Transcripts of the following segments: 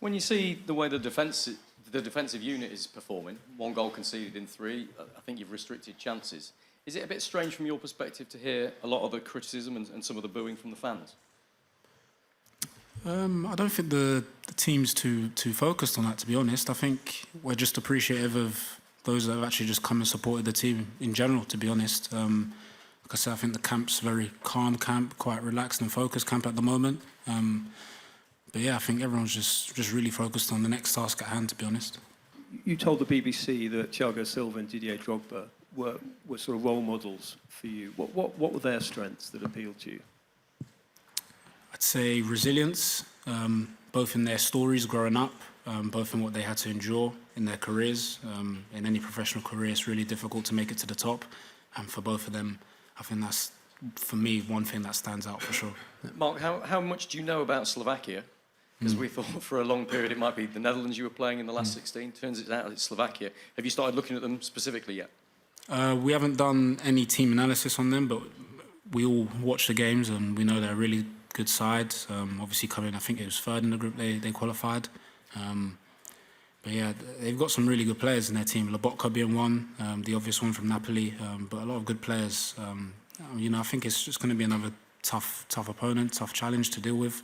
When you see the way the defensive unit is performing, 1 goal conceded in 3, I think you've restricted chances. Is it a bit strange from your perspective to hear a lot of the criticism and some of the booing from the fans? I don't think the team's too focused on that, to be honest. I think we're just appreciative of those that have actually just come and supported the team in general, to be honest. Like I said, I think the camp's a very calm camp, quite relaxed and focused camp at the moment. But yeah, I think everyone's just really focused on the next task at hand, to be honest. You told the BBC that Thiago Silva and Didier Drogba were sort of role models for you. What were their strengths that appealed to you? I'd say resilience, both in their stories growing up, both in what they had to endure in their careers. In any professional career, it's really difficult to make it to the top. And for both of them, I think that's, for me, one thing that stands out for sure. Mark, how much do you know about Slovakia? Because we thought for a long period it might be the Netherlands you were playing in the last 16. Turns out it's Slovakia. Have you started looking at them specifically yet? We haven't done any team analysis on them, but we all watch the games and we know they're a really good side. Obviously coming, I think it was third in the group they qualified. But yeah, they've got some really good players in their team. Lobotka being one, the obvious one from Napoli, but a lot of good players. You know, I think it's just going to be another tough opponent, tough challenge to deal with.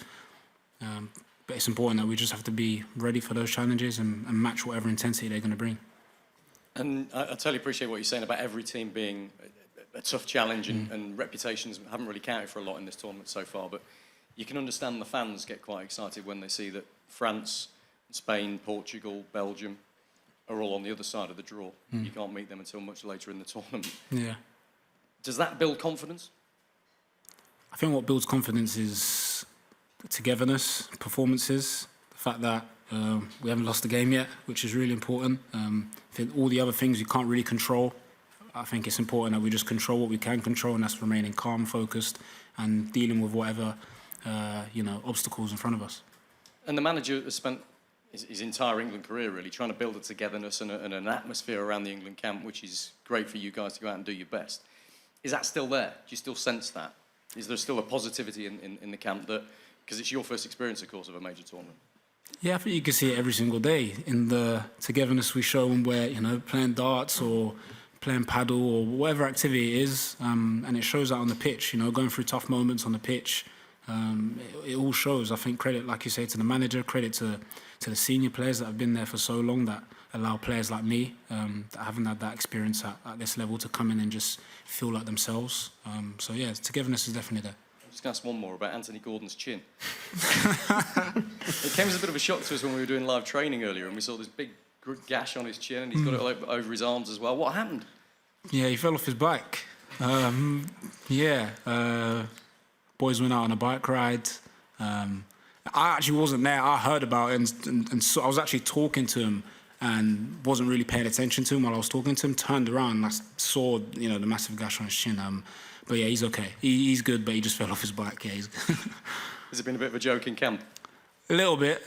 But it's important that we just have to be ready for those challenges and match whatever intensity they're going to bring. And I totally appreciate what you're saying about every team being a tough challenge and reputations haven't really counted for a lot in this tournament so far. But you can understand the fans get quite excited when they see that France, Spain, Portugal, Belgium are all on the other side of the draw. You can't meet them until much later in the tournament. Yeah. Does that build confidence? I think what builds confidence is togetherness, performances, the fact that we haven't lost the game yet, which is really important. I think all the other things you can't really control. I think it's important that we just control what we can control, and that's remaining calm, focused, and dealing with whatever you know, obstacles in front of us. And the manager has spent his entire England career really trying to build a togetherness and an atmosphere around the England camp, which is great for you guys to go out and do your best. Is that still there? Do you still sense that? Is there still a positivity in the camp that, because it's your first experience, of course, of a major tournament? Yeah, I think you can see it every single day in the togetherness we show when we're, you know, playing darts or playing paddle or whatever activity it is, and it shows out on the pitch. You know, going through tough moments on the pitch, it all shows. I think credit, like you say, to the manager, credit to the senior players that have been there for so long that allow players like me that haven't had that experience at this level to come in and just feel like themselves. So yeah, togetherness is definitely there. I'm just going to ask one more about Anthony Gordon's chin. It came as a bit of a shock to us when we were doing live training earlier and we saw this big gash on his chin and he's got it over his arms as well. What happened? Yeah, he fell off his bike. Boys went out on a bike ride. I actually wasn't there. I heard about it and so I was actually talking to him and wasn't really paying attention to him while I was talking to him. Turned around and I saw, you know, the massive gash on his chin. But yeah, he's okay. He's good, but he just fell off his bike. Yeah, he's good. Has it been a bit of a joke in camp? A little bit.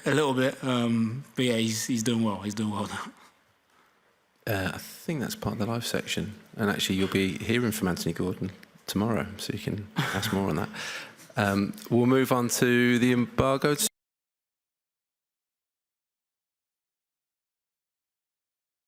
But yeah, he's doing well. He's doing well now. I think that's part of the live section. And actually, you'll be hearing from Anthony Gordon tomorrow, so you can ask more on that. We'll move on to the embargo.